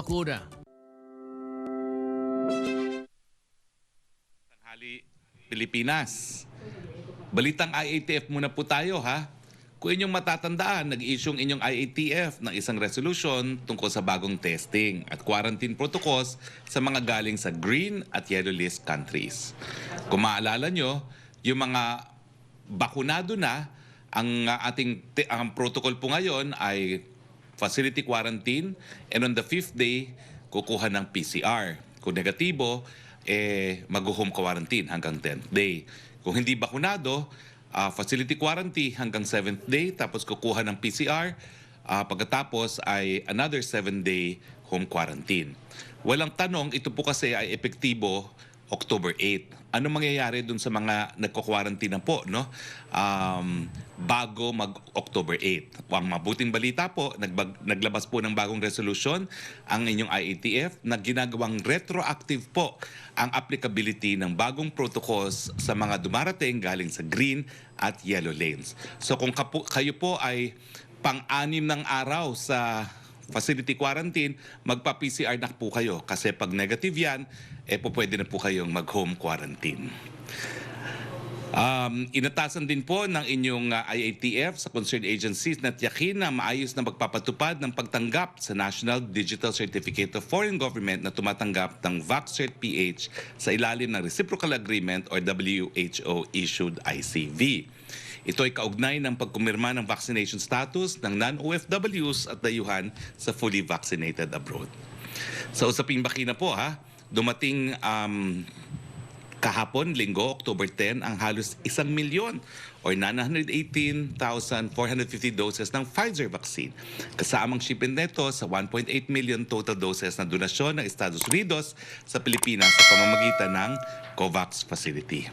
bakuna. Tanghali, Pilipinas. Balitang IATF muna po tayo ha. Kung inyong matatandaan, nag-issue inyong IATF ng isang resolution tungkol sa bagong testing at quarantine protocols sa mga galing sa green at yellow list countries. Kung maalala nyo, yung mga bakunado na, ang ang protocol po ngayon ay facility quarantine, and on the 5th day, kukuha ng PCR. Kung negatibo, mag-home quarantine hanggang 10th day. Kung hindi bakunado, facility quarantine hanggang 7th day, tapos kukuha ng PCR, pagkatapos ay another 7-day home quarantine. Walang tanong, ito po kasi ay epektibo October 8. Ano mangyayari dun sa mga nagko-quarantine na po, no? Bago mag-October 8. Ang mabuting balita po, naglabas po ng bagong resolution ang inyong IATF na ginagawang retroactive po ang applicability ng bagong protocols sa mga dumarating galing sa green at yellow lanes. So kung kayo po ay pang-anim ng araw sa facility quarantine, magpa-PCR na po kayo. Kasi pag negative yan, pwede na po kayong mag-home quarantine. Inatasan din po ng inyong IATF sa concerned agencies na tiyakin na maayos na magpapatupad ng pagtanggap sa National Digital Certificate of Foreign Government na tumatanggap ng VaxCert-PH sa ilalim ng Reciprocal Agreement or WHO-issued ICV. Ito ay kaugnay ng pagkumirma ng vaccination status ng non-OFWs at dayuhan sa fully vaccinated abroad. Sa usaping bakina po dumating kahapon, linggo, October 10, ang halos 1 milyon or 918,450 doses ng Pfizer vaccine. Kasamang shipment nito sa 1.8 million total doses na donasyon ng Estados Unidos sa Pilipinas sa pamamagitan ng COVAX facility.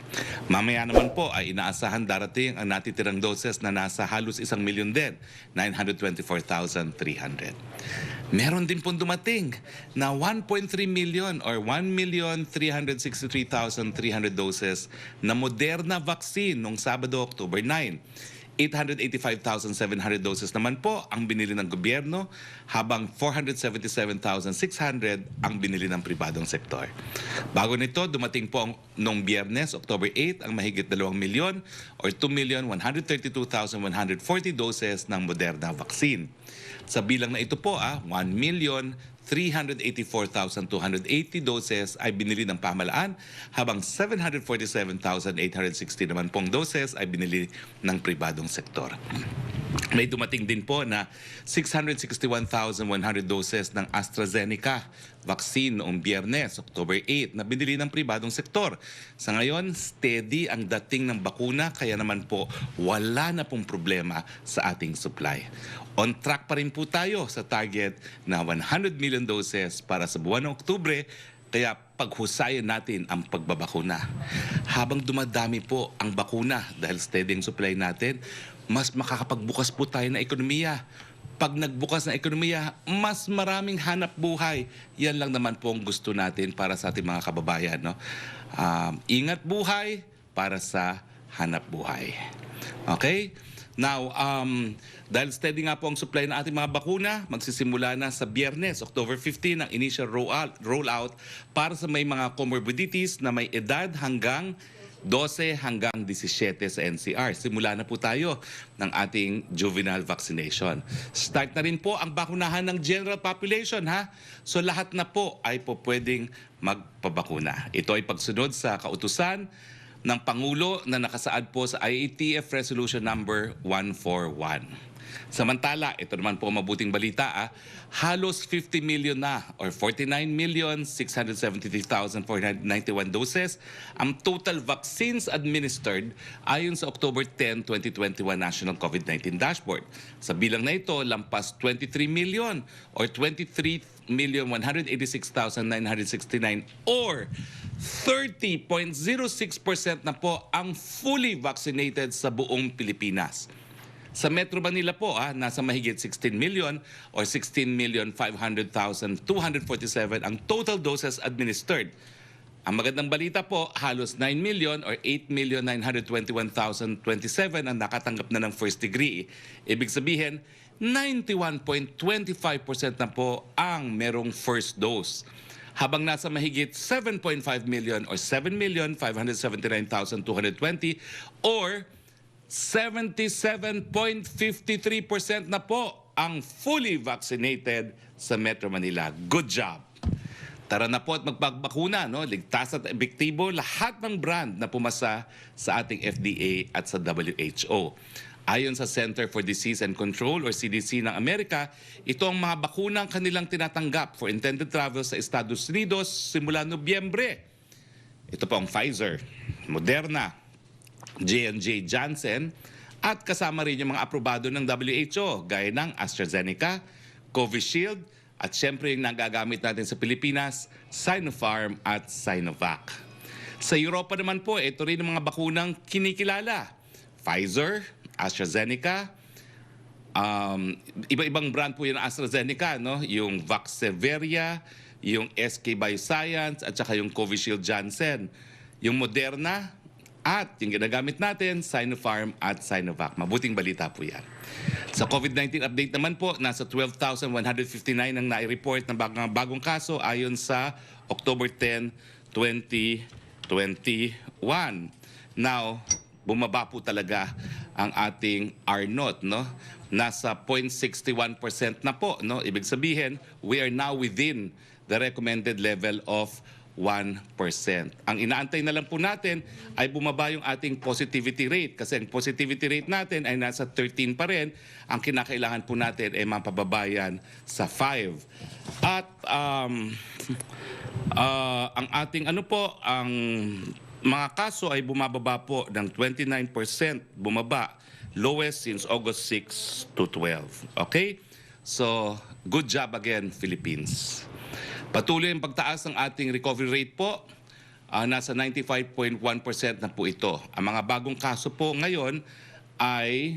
Mamaya naman po ay inaasahan darating ang natitirang doses na nasa halos 1 milyon din, 924,300. Meron din pong dumating na 1.3 million or 1,363,300 doses na Moderna vaccine noong Sabado, October 9. 885,700 doses naman po ang binili ng gobyerno, habang 477,600 ang binili ng pribadong sektor. Bago nito, dumating po noong Biyernes, October 8, ang mahigit 2 milyon or 2,132,140 doses ng Moderna vaccine. Sa bilang na ito po, 1,384,280 doses ay binili ng pamahalaan, habang 747,860 naman pong doses ay binili ng pribadong sektor. May dumating din po na 661,100 doses ng AstraZeneca vaccine noong Biyernes, October 8, na binili ng pribadong sektor. Sa ngayon, steady ang dating ng bakuna, kaya naman po wala na pong problema sa ating supply. On track pa rin po tayo sa target na 100 million doses para sa buwan ng Oktubre, kaya paghusayan natin ang pagbabakuna. Habang dumadami po ang bakuna dahil steady ang supply natin, mas makakapagbukas po tayo ng ekonomiya. Pag nagbukas ng ekonomiya, mas maraming hanap buhay. Yan lang naman po ang gusto natin para sa ating mga kababayan, no? Ingat buhay para sa hanap buhay. Okay? Now, dahil steady nga po ang supply ng ating mga bakuna, magsisimula na sa Biyernes, October 15, ang initial rollout para sa may mga comorbidities na may edad hanggang 12 hanggang 17 sa NCR. Simula na po tayo ng ating juvenile vaccination. Start na rin po ang bakunahan ng general population, So lahat na po ay po pwedeng magpabakuna. Ito ay pagsunod sa kautusan ng Pangulo na nakasaad po sa IATF Resolution Number 141. Samantala, ito naman po mabuting balita, halos 50 million na or 49,673,491 doses ang total vaccines administered ayon sa October 10, 2021 National COVID-19 Dashboard. Sa bilang na ito, lampas 23 million or 23,186,969 or 30.06% na po ang fully vaccinated sa buong Pilipinas. Sa Metro Manila po, nasa mahigit 16 million or 16,500,247 ang total doses administered. Ang magandang balita po, halos 9 million or 8,921,027 ang nakatanggap na ng first degree. Ibig sabihin, 91.25% na po ang merong first dose. Habang nasa mahigit 7.5 million or 7,579,220 or 77.53% na po ang fully vaccinated sa Metro Manila. Good job! Tara na po at magpagbakuna, no? Ligtas at epektibo lahat ng brand na pumasa sa ating FDA at sa WHO. Ayon sa Center for Disease and Control or CDC ng Amerika, ito ang mga bakunang kanilang tinatanggap for intended travel sa Estados Unidos simula Nobyembre. Ito po ang Pfizer, Moderna, J&J Janssen at kasama rin yung mga aprobado ng WHO gaya ng AstraZeneca, Covishield, at syempre yung nagagamit natin sa Pilipinas, Sinopharm at Sinovac. Sa Europa naman po, ito rin ang mga bakunang kinikilala. Pfizer, AstraZeneca, iba-ibang brand po yung AstraZeneca, no? Yung Vaxzevria, yung SK Bioscience, at saka yung Covishield Janssen. Yung Moderna, at yung ginagamit natin, Sinopharm at Sinovac. Mabuting balita po yan. Sa COVID-19 update naman po, nasa 12,159 ang nai-report na bagong kaso ayon sa October 10, 2021. Now, bumaba po talaga ang ating R0, no? Nasa 0.61% na po, no? Ibig sabihin, we are now within the recommended level of 1%. Ang inaantay na lang po natin ay bumaba yung ating positivity rate kasi ang positivity rate natin ay nasa 13 pa rin. Ang kinakailangan po natin ay mapababayan sa 5. At ang ating ang mga kaso ay bumababa po ng 29%, bumaba, lowest since August 6 to 12. Okay? So, good job again, Philippines. Patuloy ang pagtaas ng ating recovery rate po. Nasa 95.1% na po ito. Ang mga bagong kaso po ngayon ay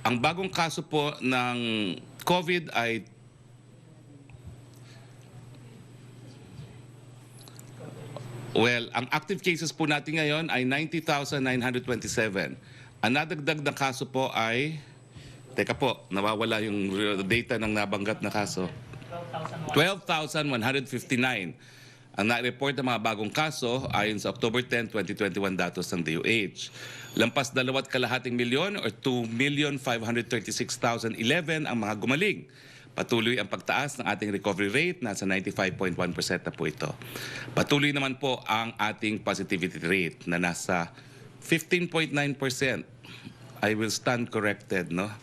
ang bagong kaso po ng COVID ay ang active cases po natin ngayon ay 90,927. Ang nadagdag na kaso po ay teka po, nawawala yung data ng nabanggat na kaso. 12,159. Ang na-report ng mga bagong kaso ayon sa October 10, 2021 datos ng DOH. Lampas 2.2 milyon or 2,536,011 ang mga gumaling. Patuloy ang pagtaas ng ating recovery rate, nasa 95.1% na po ito. Patuloy naman po ang ating positivity rate na nasa 15.9%. I will stand corrected, no?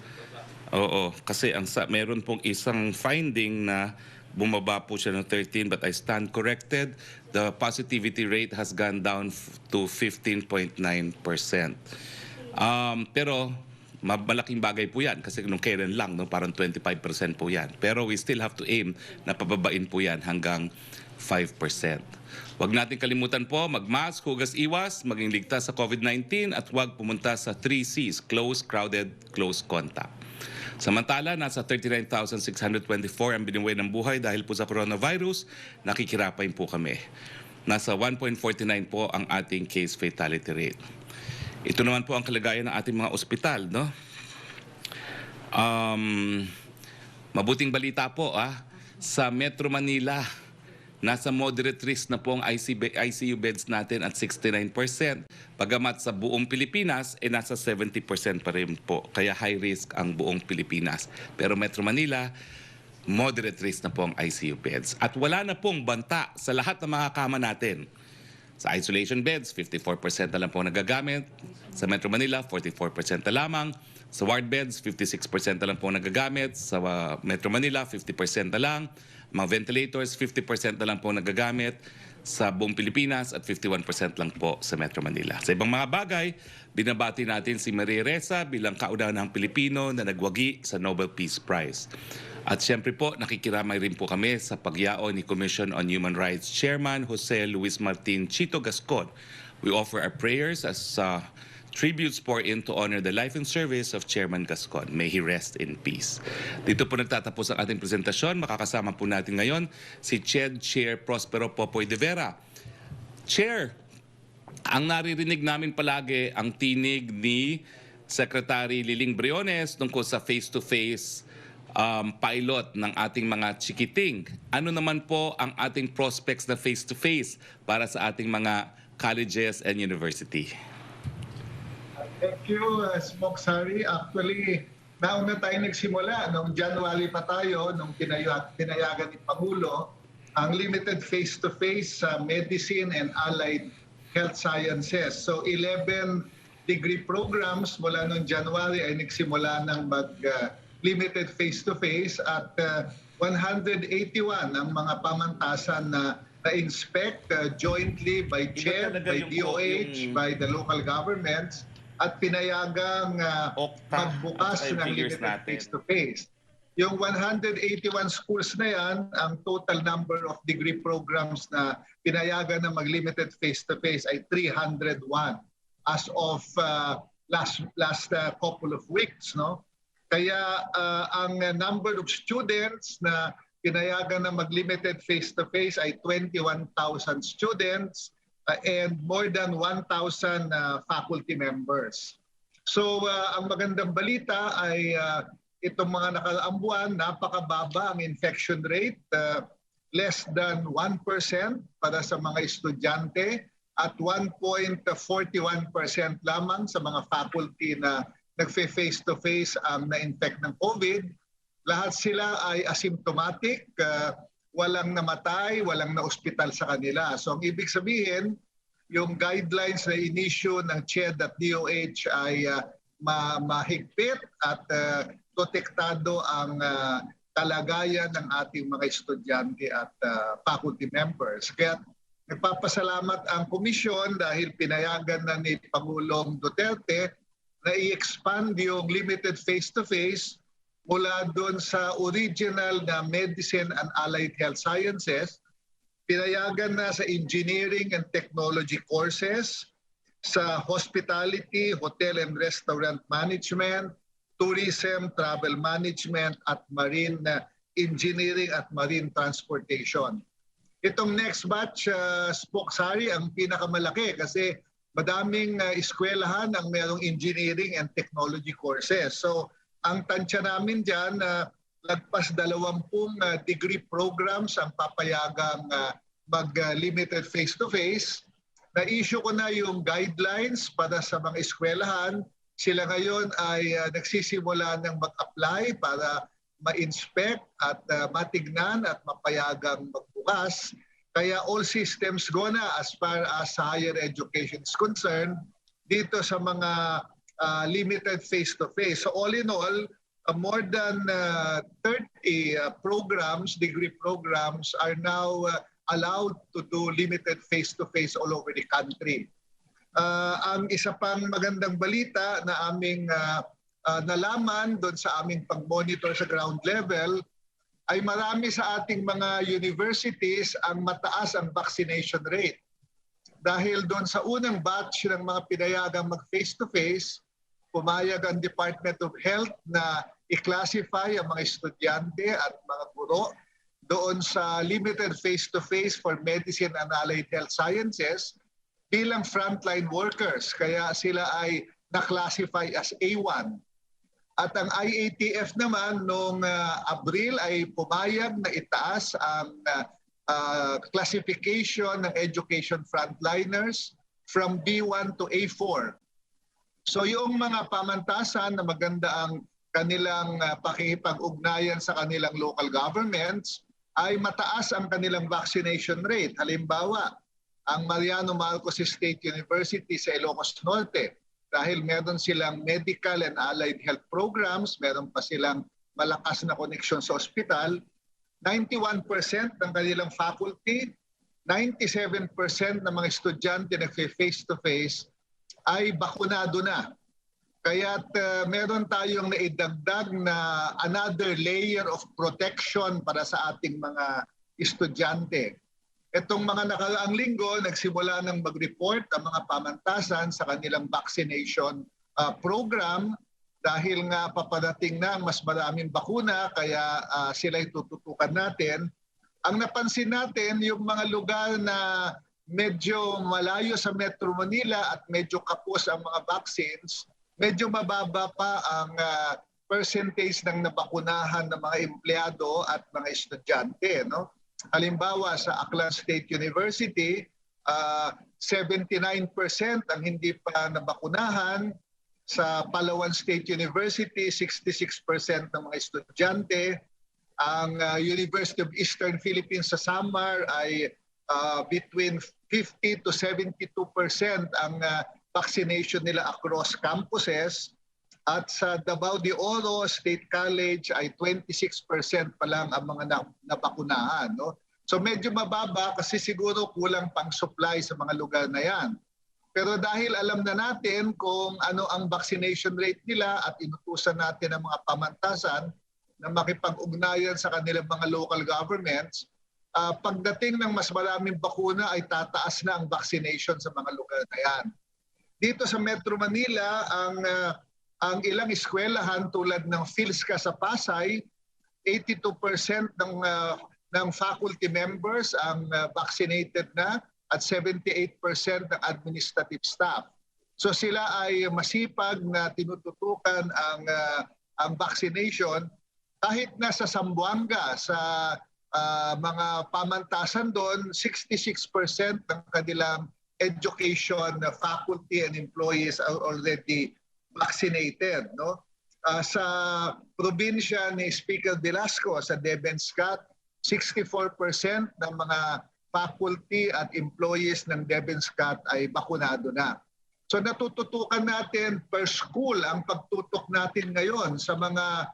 Oo, kasi meron pong isang finding na bumaba po siya ng 13 but I stand corrected. The positivity rate has gone down to 15.9%. Pero malaking bagay po yan kasi nung kailan lang, no, parang 25% po yan. Pero we still have to aim na pababain po yan hanggang 5%. Huwag natin kalimutan po, mag-mask, hugas iwas, maging ligtas sa COVID-19 at huwag pumunta sa 3 Cs, close, crowded, close contact. Samantala, nasa 39,624 ang binuway ng buhay dahil po sa coronavirus, nakikirapay po kami. Nasa 1.49 po ang ating case fatality rate. Ito naman po ang kalagayan ng ating mga ospital, no? Mabuting balita po, sa Metro Manila, nasa moderate risk na po ang ICU beds natin at 69%. Pagamat sa buong Pilipinas, nasa 70% pa rin po. Kaya high risk ang buong Pilipinas. Pero Metro Manila, moderate risk na po ang ICU beds. At wala na pong banta sa lahat ng mga kama natin. Sa isolation beds, 54% na lang po nagagamit. Sa Metro Manila, 44% na lamang. Sa ward beds, 56% na lang po nagagamit. Sa Metro Manila, 50% na lang. Mga ventilators, 50% na lang po nagagamit sa buong Pilipinas at 51% lang po sa Metro Manila. Sa ibang mga bagay, binabati natin si Maria Ressa bilang kauna-unahang Pilipino na nagwagi sa Nobel Peace Prize. At siyempre po, nakikiramay rin po kami sa pagyaon ni Commission on Human Rights Chairman Jose Luis Martin Chito Gascon. We offer our prayers as Tributes pour in to honor the life and service of Chairman Gascon. May he rest in peace. Dito po nagtatapos ang ating presentasyon. Makakasama po natin ngayon si CHED Chair Prospero Popoy de Vera. Chair, ang naririnig namin palagi ang tinig ni Secretary Liling Briones tungkol sa face-to-face pilot ng ating mga chikiting. Ano naman po ang ating prospects na face-to-face para sa ating mga colleges and university? Thank you, Smoke Sari. Actually, nauna tayo nagsimula. Noong January pa tayo, nung pinayagan ni Pangulo, ang limited face-to-face sa medicine and allied health sciences. So 11 degree programs mula noong January ay nagsimula ng limited face-to-face at 181 ang mga pamantasan na na-inspect jointly by CHED, by DOH, by the local governments, at pinayagang magbukas ng limited face-to-face. Yung 181 schools na yan, ang total number of degree programs na pinayagan na mag-limited face-to-face ay 301 as of last couple of weeks. No? Kaya ang number of students na pinayagan na mag-limited face-to-face ay 21,000 students, and more than 1,000 faculty members. So ang magandang balita ay itong mga nakaraang buwan, napakababa ang infection rate, less than 1% para sa mga estudyante at 1.41% lamang sa mga faculty na nagfe-face-to-face ang na-infect ng COVID. Lahat sila ay asymptomatic, walang namatay, walang na-ospital sa kanila. So ang ibig sabihin, yung guidelines na inisyu ng CHED at DOH ay mahigpit at protektado ang kalagayan ng ating mga estudyante at faculty members. Kaya nagpapasalamat ang komisyon dahil pinayagan na ni Pangulong Duterte na i-expand yung limited face-to-face mula doon sa original na medicine and allied health sciences, pinayagan na sa engineering and technology courses, sa hospitality, hotel and restaurant management, tourism, travel management, at marine engineering at marine transportation. Itong next batch, Spoke Sari, ang pinakamalaki kasi madaming eskwelahan ang mayroong engineering and technology courses. So ang tansya namin dyan, lagpas 20 degree programs ang papayagang mag-limited face-to-face. Na-issue ko na yung guidelines para sa mga eskwelahan. Sila ngayon ay nagsisimula ng mag-apply para ma-inspect at matignan at mapayagang magbukas. Kaya all systems go na as far as higher education is concerned dito sa mga limited face-to-face. So all in all, more than 30 programs, degree programs, are now allowed to do limited face-to-face all over the country. Ang isa pang magandang balita na aming nalaman doon sa aming pag-monitor sa ground level ay marami sa ating mga universities ang mataas ang vaccination rate. Dahil doon sa unang batch ng mga pinayagang mag-face-to-face, pumayag ang Department of Health na i-classify ang mga estudyante at mga guro doon sa limited face-to-face for medicine and allied health sciences bilang frontline workers. Kaya sila ay na-classify as A1. At ang IATF naman noong Abril ay pumayag na itaas ang classification ng education frontliners from B1 to A4. So yung mga pamantasan na maganda ang kanilang pakikipag-ugnayan sa kanilang local governments ay mataas ang kanilang vaccination rate. Halimbawa, ang Mariano Marcos State University sa Ilocos Norte, dahil meron silang medical and allied health programs, meron pa silang malakas na koneksyon sa ospital, 91% ng kanilang faculty, 97% ng mga estudyante na face-to-face ay bakunado na. Kaya't meron tayong naidagdag na another layer of protection para sa ating mga estudyante. Itong mga nakaraang linggo, nagsimula ng mag-report ang mga pamantasan sa kanilang vaccination program dahil nga papadating na ang mas maraming bakuna kaya sila'y tututukan natin. Ang napansin natin, yung mga lugar na medyo malayo sa Metro Manila at medyo kapos ang mga vaccines, medyo mababa pa ang percentage ng nabakunahan ng mga empleyado at mga estudyante. No? Halimbawa sa Aklan State University, 79% ang hindi pa nabakunahan. Sa Palawan State University, 66% ng mga estudyante. Ang University of Eastern Philippines sa Samar ay between 50 to 72% ang vaccination nila across campuses. At sa Davao de Oro State College ay 26% pa lang ang mga nabakunahan. No? So medyo mababa kasi siguro kulang pang supply sa mga lugar na yan. Pero dahil alam na natin kung ano ang vaccination rate nila at inutusan natin ang mga pamantasan na makipag-ugnayan sa kanilang mga local governments, pagdating ng mas maraming bakuna ay tataas na ang vaccination sa mga lugar na yan. Dito sa Metro Manila, ang ilang eskwelahan tulad ng PhilSCA sa Pasay, 82% ng faculty members ang vaccinated na at 78% ng administrative staff. So sila ay masipag na tinututukan ang vaccination kahit nasa Zamboanga sa mga pamantasan doon, 66% ng kanilang education faculty and employees are already vaccinated. No? Sa probinsya ni Speaker Velasco sa Debenscat, 64% ng mga faculty at employees ng Debenscat ay bakunado na. So natututukan natin per school ang pagtutok natin ngayon sa mga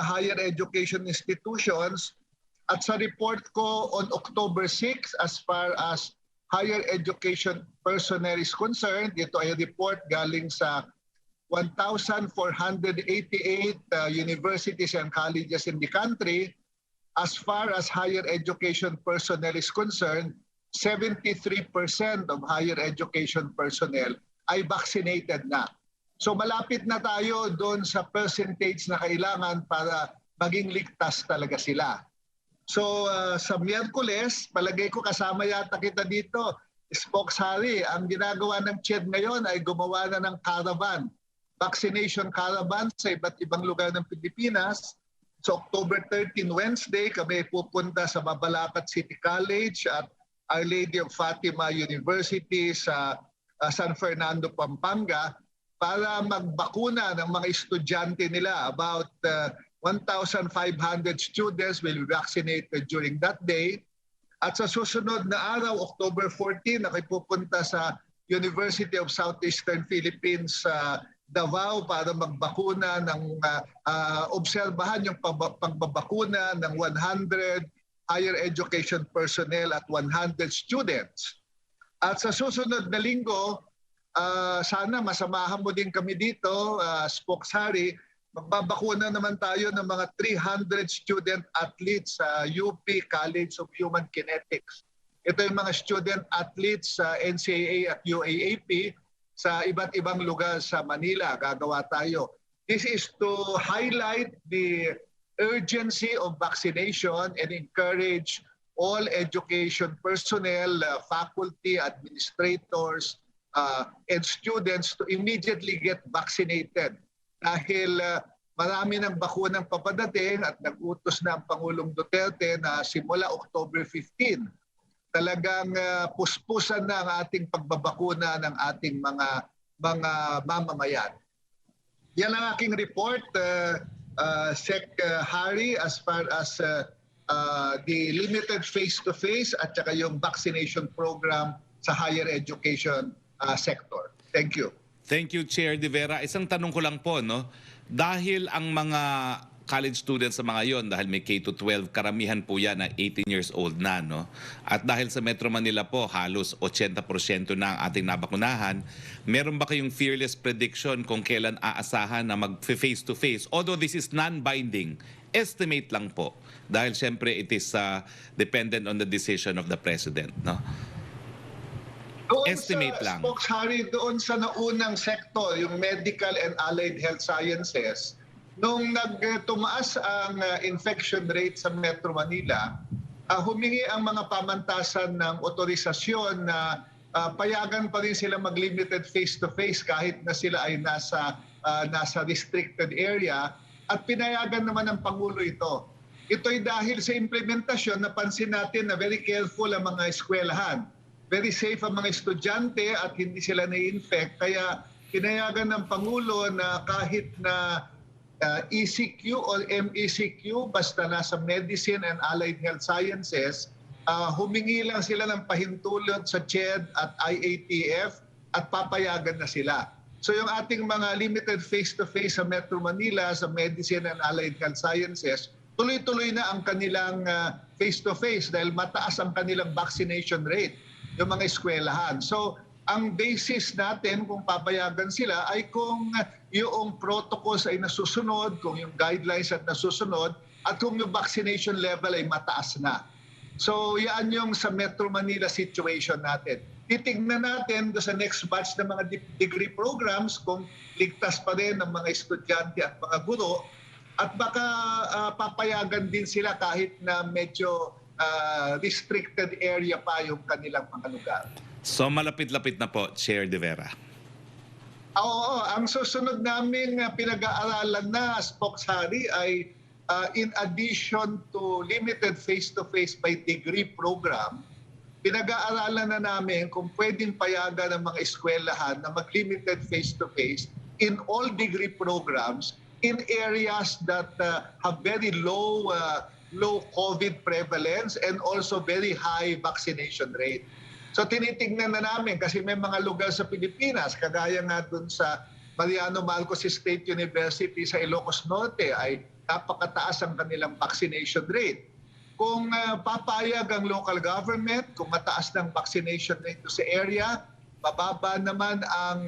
higher education institutions. At sa report ko on October 6 as far as higher education personnel is concerned, ito ay report galing sa 1,488 universities and colleges in the country. As far as higher education personnel is concerned, 73% of higher education personnel ay vaccinated na. So malapit na tayo doon sa percentage na kailangan para maging ligtas talaga sila. So sa Miyerkules, palagay ko kasama yata kita dito, Spokeshari, ang ginagawa ng CHED ngayon ay gumawa na ng caravan, vaccination caravan sa iba't ibang lugar ng Pilipinas. So October 13, Wednesday, kami pupunta sa Mabalacat City College at Our Lady of Fatima University sa San Fernando, Pampanga para magbakuna ng mga estudyante nila. About 1,500 students will be vaccinated during that day. At sa susunod na araw, October 14, pupunta sa University of Southeastern Philippines sa Davao para magbakuna ng obserbahan yung pagbabakuna ng 100 higher education personnel at 100 students. At sa susunod na linggo, sana masamahan mo din kami dito, Spokeshari, magbabakuna naman tayo ng mga 300 student athletes sa UP College of Human Kinetics. Ito yung mga student athletes sa NCAA at UAAP sa iba't ibang lugar sa Manila. Gagawa tayo. This is to highlight the urgency of vaccination and encourage all education personnel, faculty, administrators, and students to immediately get vaccinated. Dahil marami ng bakunang papadating at nag-utos na ang Pangulong Duterte na simula October 15, talagang puspusan na ang ating pagbabakuna ng ating mga mamamayan. Yan ang aking report, Sec. Harry, as far as the limited face-to-face at saka yung vaccination program sa higher education sector. Thank you. Thank you, Chair De Vera. Isang tanong ko lang po, no? Dahil ang mga college students sa mga yon, dahil may K-12, karamihan po yan na 18 years old na, no? At dahil sa Metro Manila po, halos 80% na ang ating nabakunahan, meron ba kayong fearless prediction kung kailan aasahan na mag-face-to-face? Although this is non-binding Estimate lang po. Dahil siyempre it is dependent on the decision of the President. No? Doon Estimate sa lang. Spokes, Harry, doon sa naunang sektor, yung medical and allied health sciences, nung nagtumaas ang infection rate sa Metro Manila, humingi ang mga pamantasan ng otorisasyon na payagan pa rin sila mag-limited face-to-face kahit na sila ay nasa restricted area, at pinayagan naman ng Pangulo ito. Ito'y dahil sa implementasyon, napansin natin na very careful ang mga eskwelahan. Very safe ang mga estudyante at hindi sila na-infect. Kaya pinayagan ng Pangulo na kahit na ECQ or MECQ, basta nasa Medicine and Allied Health Sciences, humingi lang sila ng pahintulot sa CHED at IATF at papayagan na sila. So yung ating mga limited face-to-face sa Metro Manila, sa Medicine and Allied Health Sciences, tuloy-tuloy na ang kanilang face-to-face dahil mataas ang kanilang vaccination rate, yung mga eskwelahan. So, ang basis natin kung papayagan sila ay kung yung protocols ay nasusunod, kung yung guidelines at nasusunod, at kung yung vaccination level ay mataas na. So, yan yung sa Metro Manila situation natin. Titignan natin sa next batch ng mga degree programs kung ligtas pa rin ng mga estudyante at mga guro, at baka papayagan din sila kahit na medyo restricted area pa yung kanilang mga lugar. So malapit-lapit na po, Chair De Vera. Oo, ang susunod naming pinag-aaralan na, Spokes Harry, ay in addition to limited face-to-face by degree program, pinag-aaralan na namin kung pwedeng payagan ng mga eskwelahan na mag-limited face-to-face in all degree programs in areas that have very low COVID prevalence and also very high vaccination rate. So tinitingnan na namin kasi may mga lugar sa Pilipinas, kagaya nga dun sa Mariano Marcos State University sa Ilocos Norte, ay napakataas ang kanilang vaccination rate. Kung papayag ang local government, kung mataas ng vaccination rate sa area, mababa naman ang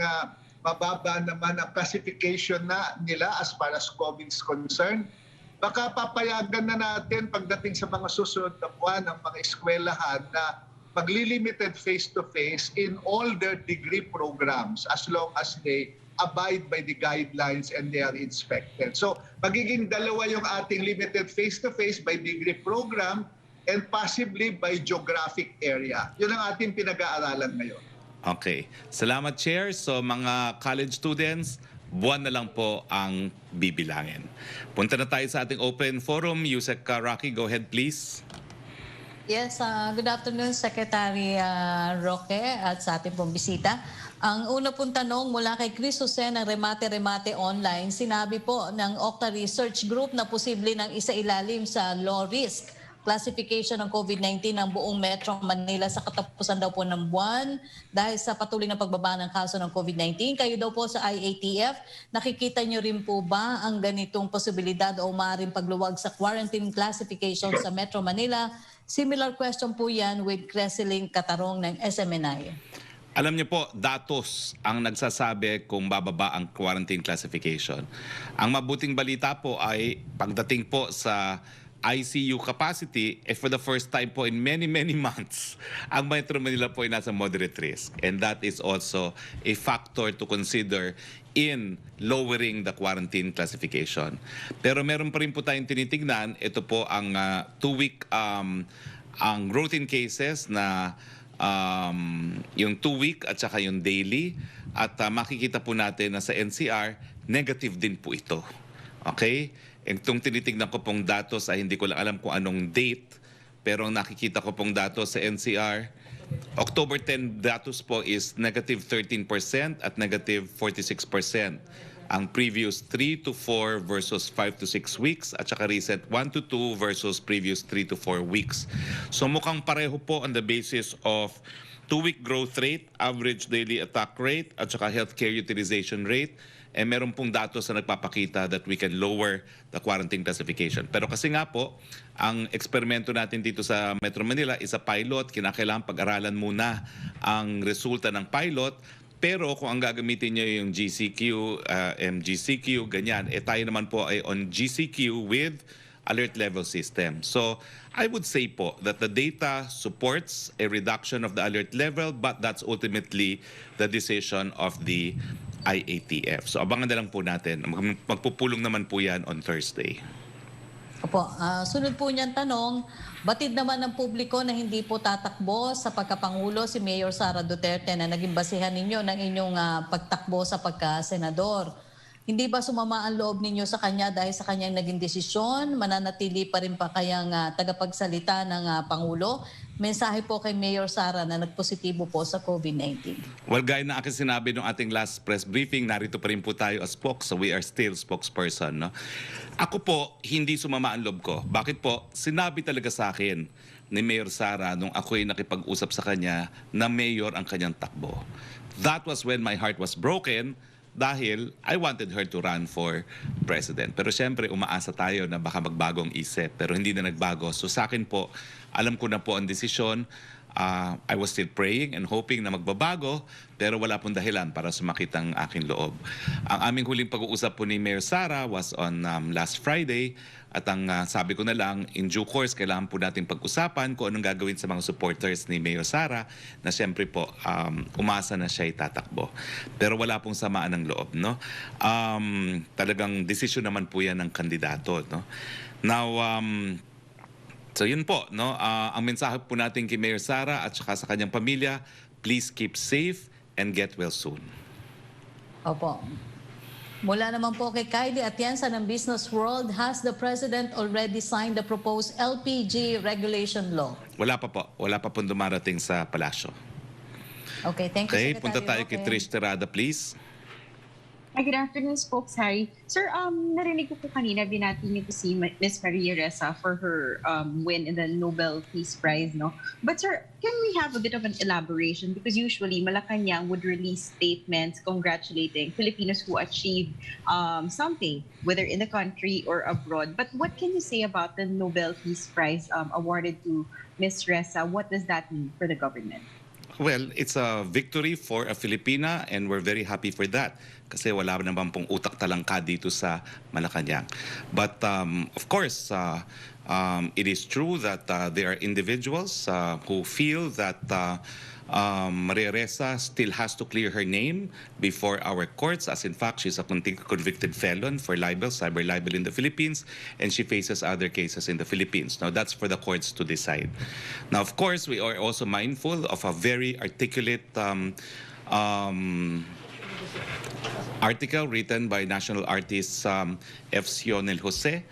classification na nila as far as COVID is concerned, baka papayagan na natin pagdating sa mga susunod na buwan ng mga eskwelahan na magli-limited face-to-face in all their degree programs as long as they abide by the guidelines and they are inspected. So magiging dalawa yung ating limited face-to-face by degree program and possibly by geographic area. Yun ang ating pinag-aaralan ngayon. Okay. Salamat, Chair. So mga college students, buwan na lang po ang bibilangin. Punta na tayo sa ating open forum. Yusek Roque, go ahead please. Yes, good afternoon Secretary Roque at sa ating pong bisita. Ang una pong tanong mula kay Chris Jose ng Remate Online, sinabi po ng Octa Research Group na posible ng isailalim sa low risk classification ng COVID-19 ng buong Metro Manila sa katapusan daw po ng buwan dahil sa patuloy na pagbaba ng kaso ng COVID-19. Kayo daw po sa IATF, nakikita nyo rin po ba ang ganitong posibilidad o maaaring pagluwag sa quarantine classification sa Metro Manila? Similar question po yan with Creseling Catarong ng SMNI. Alam niyo po, datos ang nagsasabi kung bababa ang quarantine classification. Ang mabuting balita po ay pagdating po sa ICU capacity, for the first time po in many months, ang Metro Manila po ay nasa moderate risk. And that is also a factor to consider in lowering the quarantine classification. Pero meron pa rin po tayong tinitignan, ito po ang 2-week, ang routine cases na yung 2-week at saka yung daily. At makikita po natin na sa NCR, negative din po ito. Okay? Itong tinitignan ko pong datos ay hindi ko lang alam kung anong date, pero ang nakikita ko pong datos sa NCR, October 10 datos po is negative 13% at negative 46%. Ang previous 3 to 4 versus 5 to 6 weeks at saka recent 1 to 2 versus previous 3 to 4 weeks. So mukhang pareho po on the basis of 2-week growth rate, average daily attack rate at saka healthcare utilization rate. Meron pong datos na nagpapakita that we can lower the quarantine classification. Pero kasi nga po, ang eksperimento natin dito sa Metro Manila is a pilot. Kinakailangan pag-aralan muna ang resulta ng pilot. Pero kung ang gagamitin nyo yung GCQ, MGCQ, ganyan, tayo naman po ay on GCQ with alert level system. So I would say po that the data supports a reduction of the alert level, but that's ultimately the decision of the IATF. So abangan na lang po natin. Magpupulong naman po yan on Thursday. Opo, sunod po niyan tanong, batid naman ng publiko na hindi po tatakbo sa pagkapangulo si Mayor Sara Duterte na naging basihan ninyo ng inyong pagtakbo sa pagka-senador. Hindi ba sumama ang loob ninyo sa kanya dahil sa kanyang naging desisyon? Mananatili pa rin pa kayang tagapagsalita ng Pangulo? Mensahe po kay Mayor Sara na nagpositibo po sa COVID-19. Well, gaya na aking sinabi nung ating last press briefing, narito pa rin po tayo as spokes, so we are still spokesperson. No? Ako po, hindi sumama ang loob ko. Bakit po? Sinabi talaga sa akin ni Mayor Sara nung ako'y nakipag-usap sa kanya na mayor ang kanyang takbo. That was when my heart was broken dahil I wanted her to run for president. Pero siyempre, umaasa tayo na baka magbagong isip. Pero hindi na nagbago. So sa akin po, alam ko na po ang desisyon. I was still praying and hoping na magbabago, pero wala pong dahilan para sumakit ang aking loob. Ang aming huling pag-uusap po ni Mayor Sara was on last Friday, at ang sabi ko na lang, in due course, kailangan po natin pag-usapan kung anong gagawin sa mga supporters ni Mayor Sara, na siyempre po, umasa na siya itatakbo. Pero wala pong samaan ng loob, no? Talagang desisyon naman po yan ng kandidato, no? Now, so yun po, no? Ang mensahe po natin kay Mayor Sara at saka sa kanyang pamilya, please keep safe and get well soon. Opo. Mula naman po kay Kylie Atienza ng Business World, has the President already signed the proposed LPG regulation law? Wala pa po. Wala pa pong dumarating sa palasyo. Okay, thank you, Okay, Secretary punta tayo kay Roque. Trish Terada, please. Hi, good afternoon, Spokes Harry. Sir, narinig ko po kanina, binati niyo po si Ms. Maria Ressa for her win in the Nobel Peace Prize, no? But sir, can we have a bit of an elaboration? Because usually, Malacanang would release statements congratulating Filipinos who achieved something, whether in the country or abroad. But what can you say about the Nobel Peace Prize awarded to Ms. Ressa? What does that mean for the government? Well, it's a victory for a Filipina and we're very happy for that kasi wala naman pong utak talangka dito sa Malacanang. But of course, it is true that there are individuals who feel that Maria Ressa still has to clear her name before our courts, as in fact she's a convicted felon for libel, cyber libel in the Philippines, and she faces other cases in the Philippines. Now that's for the courts to decide. Now of course we are also mindful of a very articulate article written by national artist F. Sionel Jose,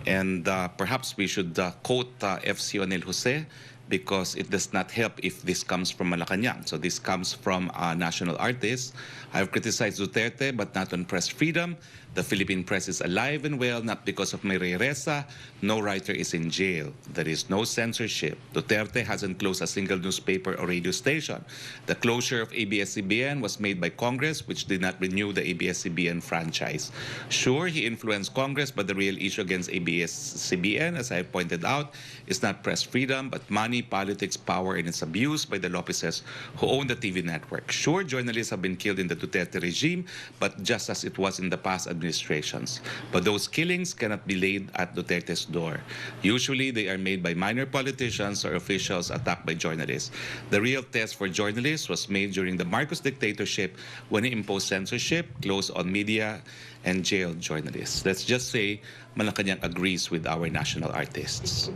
and perhaps we should quote F. Sionel Jose, because it does not help if this comes from Malacanang. So this comes from a national artist. I've criticized Duterte, but not on press freedom. The Philippine press is alive and well, not because of Maria Ressa. No writer is in jail. There is no censorship. Duterte hasn't closed a single newspaper or radio station. The closure of ABS-CBN was made by Congress, which did not renew the ABS-CBN franchise. Sure, he influenced Congress, but the real issue against ABS-CBN, as I pointed out, is not press freedom, but money, politics, power, and its abuse by the Lopezes who own the TV network. Sure, journalists have been killed in the Duterte regime, but just as it was in the past administrations. But those killings cannot be laid at Duterte's door. Usually, they are made by minor politicians or officials attacked by journalists. The real test for journalists was made during the Marcos dictatorship when he imposed censorship, closed on media, and jailed journalists. Let's just say Malacanang agrees with our national artists.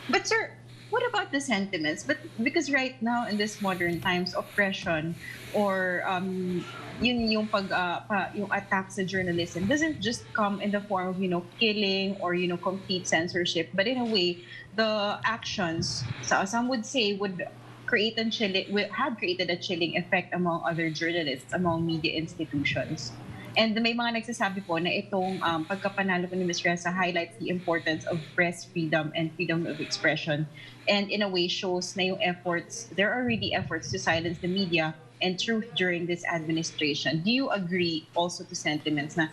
But sir, what about the sentiments? But because right now in this modern times, oppression or yung attack sa journalism doesn't just come in the form of killing or complete censorship, but in a way the actions, some would say, would had created a chilling effect among other journalists, among media institutions. And may mga nagsasabi po na itong pagkapanalo po ni Ms. Ressa highlights the importance of press freedom and freedom of expression, and in a way shows na there are really efforts to silence the media and truth during this administration. Do you agree also to sentiments na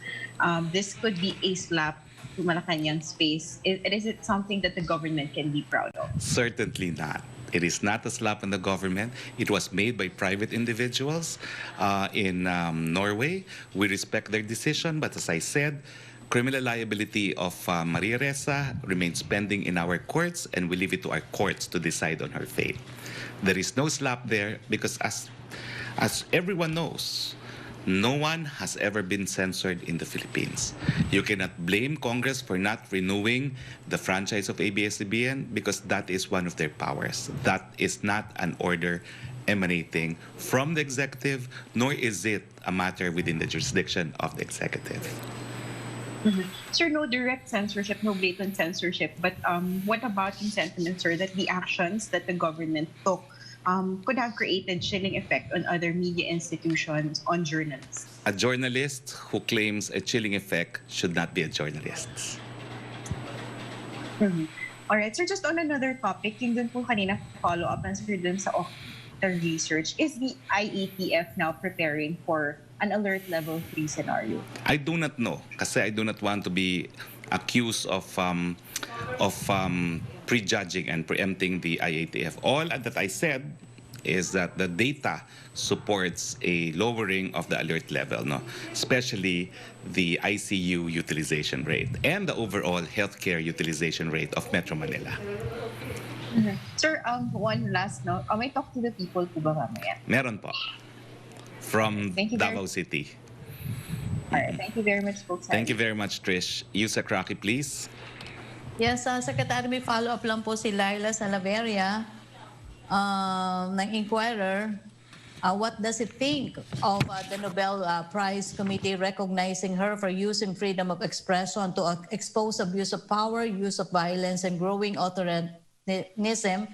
this could be a slap to Malacanang space? Is it something that the government can be proud of? Certainly not. It is not a slap on the government. It was made by private individuals in Norway. We respect their decision, but as I said, criminal liability of Maria Ressa remains pending in our courts, and we leave it to our courts to decide on her fate. There is no slap there because, as everyone knows, no one has ever been censored in the Philippines. You cannot blame Congress for not renewing the franchise of ABS-CBN because that is one of their powers. That is not an order emanating from the executive, nor is it a matter within the jurisdiction of the executive. Sir, no direct censorship, no blatant censorship, but what about yung sentiment, sir, that the actions that the government took could have created chilling effect on other media institutions, on journalists? A journalist who claims a chilling effect should not be a journalist. All right, sir, just on another topic, yung dun po kanina follow-up answer dun sa the research, is the IATF now preparing for an alert level 3 scenario? I do not know kasi I do not want to be accused of prejudging and preempting the IATF. All that I said is that the data supports a lowering of the alert level, no? Especially the ICU utilization rate and the overall healthcare utilization rate of Metro Manila. Sir, one last note. May talk to the people po ba mamaya? Meron po. From Thank you Davao City. All right, thank you very much, folks. Thank you very much, Trish. Yusek Roque, please. Yes, Secretary, may follow-up lang po si Laila Salaveria ng Inquirer. What does it think of the Nobel Prize Committee recognizing her for using freedom of expression to expose abuse of power, use of violence, and growing authoritarianism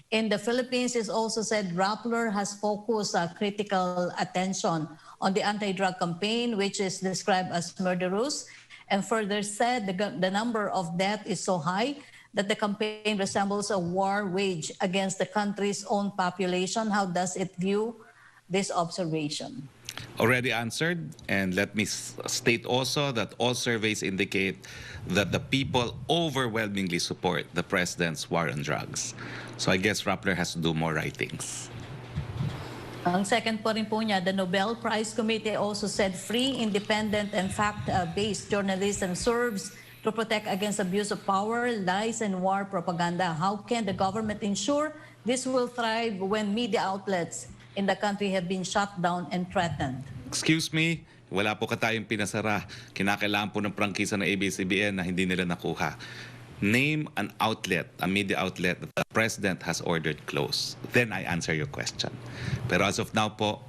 in the Philippines? Is also said Rappler has focused critical attention on the anti-drug campaign, which is described as murderous, and further said the number of deaths is so high that the campaign resembles a war waged against the country's own population. How does it view this observation? Already answered, and let me state also that all surveys indicate that the people overwhelmingly support the president's war on drugs. So I guess Rappler has to do more writings. Ang second po rin po niya, the Nobel Prize Committee also said free, independent, and fact-based journalism serves to protect against abuse of power, lies, and war propaganda. How can the government ensure this will thrive when media outlets in the country have been shut down and threatened? Excuse me, wala po ka tayong pinasara. Kinakailangan po ng prangkisa ng ABS-CBN na hindi nila nakuha. Name an outlet, a media outlet that the president has ordered closed. Then I answer your question. Pero as of now po,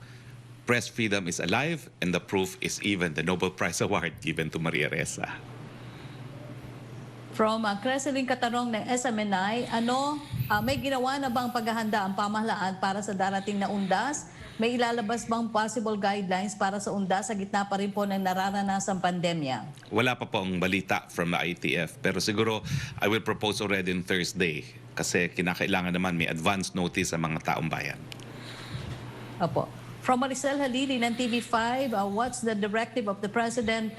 press freedom is alive, and the proof is even the Nobel Prize Award given to Maria Ressa. From Creseling Katarong ng SMNI, may ginawa na bang paghahanda ang pamahalaan para sa darating na undas? May ilalabas bang possible guidelines para sa undas sa gitna pa rin po ng nararanasang pandemya? Wala pa po ang balita from the ITF, pero siguro I will propose already on Thursday kasi kinakailangan naman may advance notice ang mga taong bayan. Opo. From Maricel Halili ng TV5, what's the directive of the President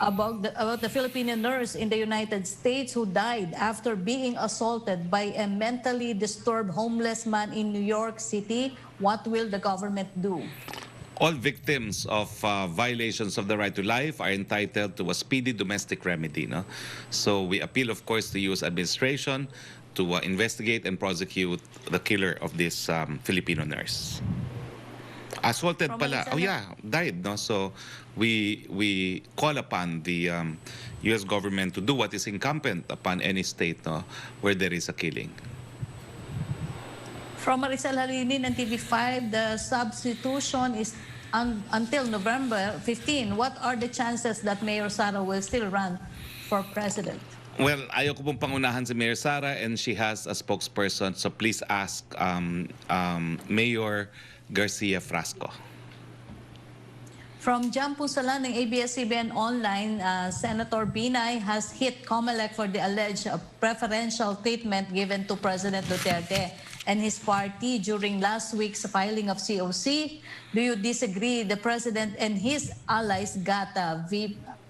about the Filipino nurse in the United States who died after being assaulted by a mentally disturbed homeless man in New York City? What will the government do? All victims of violations of the right to life are entitled to a speedy domestic remedy. No? So we appeal, of course, to U.S. administration to investigate and prosecute the killer of this Filipino nurse. Assaulted pala. Oh yeah, died. No? So we call upon the U.S. government to do what is incumbent upon any state, no, where there is a killing. From Maricel Halili ng TV5, the substitution is until November 15. What are the chances that Mayor Sara will still run for president? Well, ayoko pong pangunahan si Mayor Sara, and she has a spokesperson. So please ask Mayor Garcia Frasco. From Jam Pusalan ng ABS-CBN Online, Senator Binay has hit COMELEC for the alleged preferential treatment given to President Duterte and his party during last week's filing of COC. Do you disagree the President and his allies got a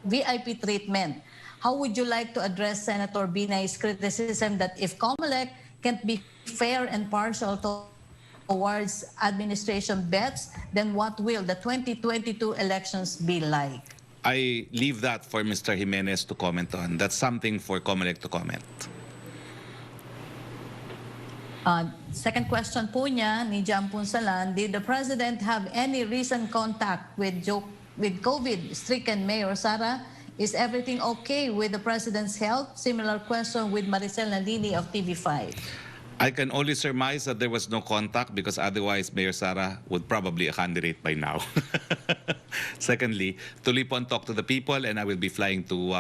VIP treatment? How would you like to address Senator Binay's criticism that if COMELEC can't be fair and partial towards administration bets, then what will the 2022 elections be like? I leave that for Mr. Jimenez to comment on. That's something for COMELEC to comment. Second question po niya ni Jam Punsalan, did the President have any recent contact with COVID-stricken Mayor Sara? Is everything okay with the President's health? Similar question with Maricel Nalini of TV5. I can only surmise that there was no contact because otherwise Mayor Sara would probably a candidate by now. Secondly, tuloy po ang talk to the people, and I will be flying to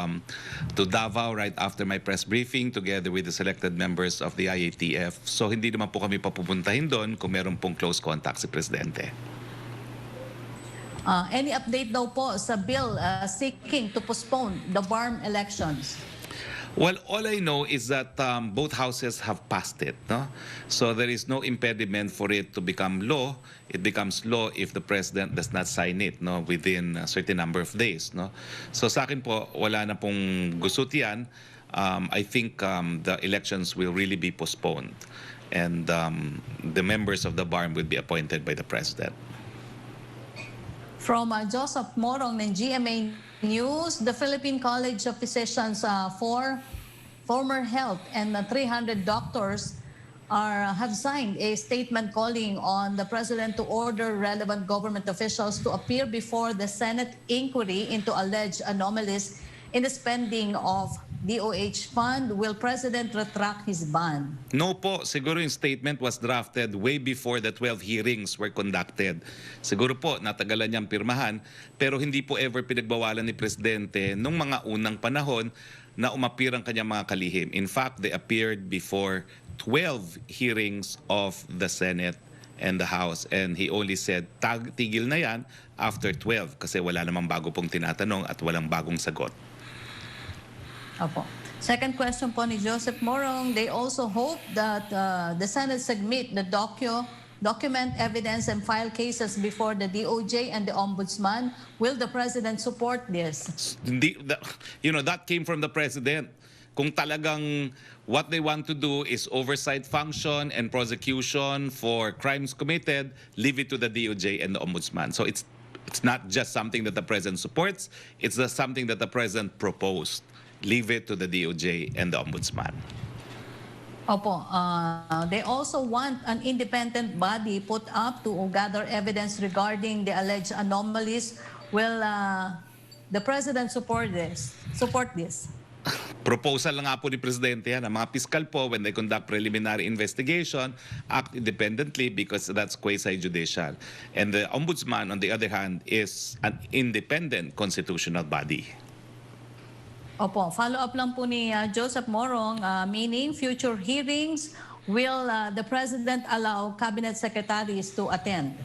Davao right after my press briefing together with the selected members of the IATF. So hindi naman po kami papupuntahin doon kung meron pong close contact si Presidente. Any update daw po sa bill seeking to postpone the BARM elections? Well, all I know is that both houses have passed it, no? So there is no impediment for it to become law. It becomes law if the president does not sign it, no, within a certain number of days, no? So sa akin po, wala na pong gusot yan. I think the elections will really be postponed, and the members of the BARM will be appointed by the president. From Joseph Morong ng GMA News, the Philippine College of Physicians for former health and 300 doctors have signed a statement calling on the President to order relevant government officials to appear before the Senate inquiry into alleged anomalies in the spending of DOH fund. Will President retract his ban? No po, siguro yung statement was drafted way before the 12 hearings were conducted. Siguro po, natagalan niyang pirmahan, pero hindi po ever pinagbawalan ni Presidente nung mga unang panahon na umapir ang kanyang mga kalihim. In fact, they appeared before 12 hearings of the Senate and the House, and he only said, tigil na yan after 12 kasi wala namang bago pong tinatanong at walang bagong sagot. Opo. Second question po ni Joseph Morong, they also hope that the Senate submit the document evidence and file cases before the DOJ and the Ombudsman. Will the President support this? That came from the President. Kung talagang what they want to do is oversight function and prosecution for crimes committed, leave it to the DOJ and the Ombudsman. So it's not just something that the President supports, it's just something that the President proposed. Leave it to the DOJ and the Ombudsman. Opo, they also want an independent body put up to gather evidence regarding the alleged anomalies. Will the President support this? Proposal lang nga po ni Presidente yan. Ang mga piskal po, when they conduct preliminary investigation, act independently because that's quasi-judicial. And the Ombudsman, on the other hand, is an independent constitutional body. Opo, follow-up lang po ni Joseph Morong, meaning future hearings, will the President allow Cabinet Secretaries to attend?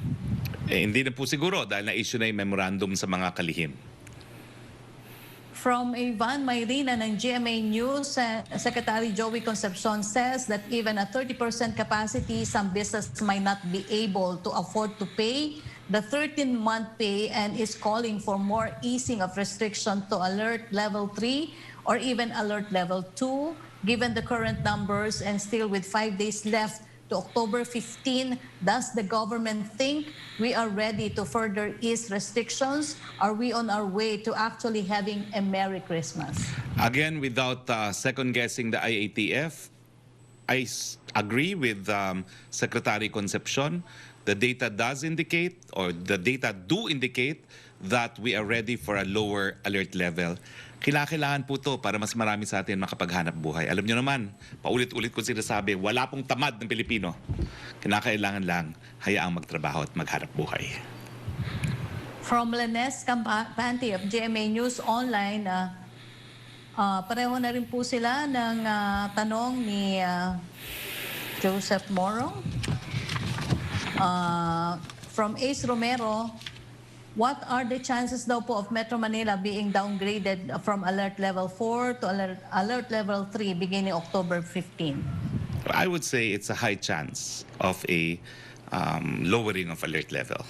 Hindi na po siguro dahil na-issue na yung memorandum sa mga kalihim. From Ivan Mayrina ng GMA News, Secretary Joey Concepcion says that even at 30% capacity, some businesses might not be able to afford to pay the 13-month pay and is calling for more easing of restriction to alert level 3 or even alert level 2. Given the current numbers and still with 5 days left to October 15, does the government think we are ready to further ease restrictions? Are we on our way to actually having a Merry Christmas? Again, without second-guessing the IATF, I agree with Secretary Concepcion. The data does indicate, or the data do indicate, that we are ready for a lower alert level. Kailangan po to para mas marami sa atin makapaghanap buhay. Alam nyo naman, paulit-ulit ko sinasabi, wala pong tamad ng Pilipino. Kailangan lang hayaang magtrabaho at maghanap buhay. From Lenes Campante of GMA News Online, pareho na rin po sila ng tanong ni Joseph Morong. From Ace Romero, what are the chances daw po of Metro Manila being downgraded from alert level 4 to alert level 3 beginning October 15? I would say it's a high chance of a lowering of alert level.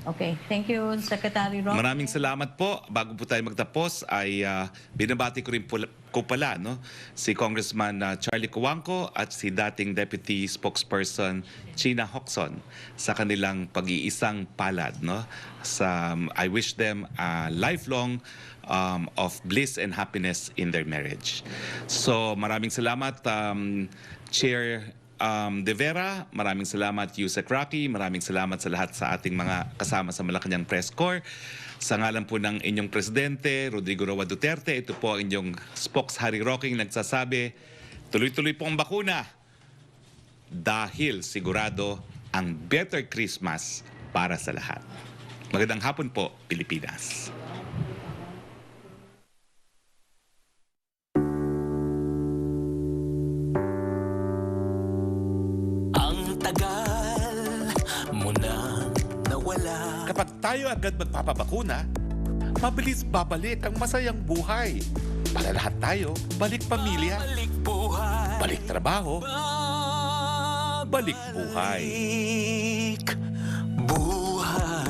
Okay, thank you, Secretary Roque. Maraming salamat po. Bago po tayo magtapos ay binabati ko rin ko pala no, si Congressman Charlie Cuangco at si dating Deputy Spokesperson China Hoxon sa kanilang pag-iisang palad. No? I wish them a lifelong of bliss and happiness in their marriage. So maraming salamat, Chair De Vera, maraming salamat Yusek Roque, maraming salamat sa lahat sa ating mga kasama sa Malacanang Press Corps. Sa ngalan po ng inyong Presidente, Rodrigo Roa Duterte, ito po ang inyong Spokes Harry Roque nagsasabi, tuloy-tuloy po ang bakuna dahil sigurado ang better Christmas para sa lahat. Magandang hapon po, Pilipinas. Kapag tayo agad magpapabakuna, mabilis babalik ang masayang buhay. Para lahat tayo, balik pamilya, balik buhay, balik trabaho, balik buhay. Buhay.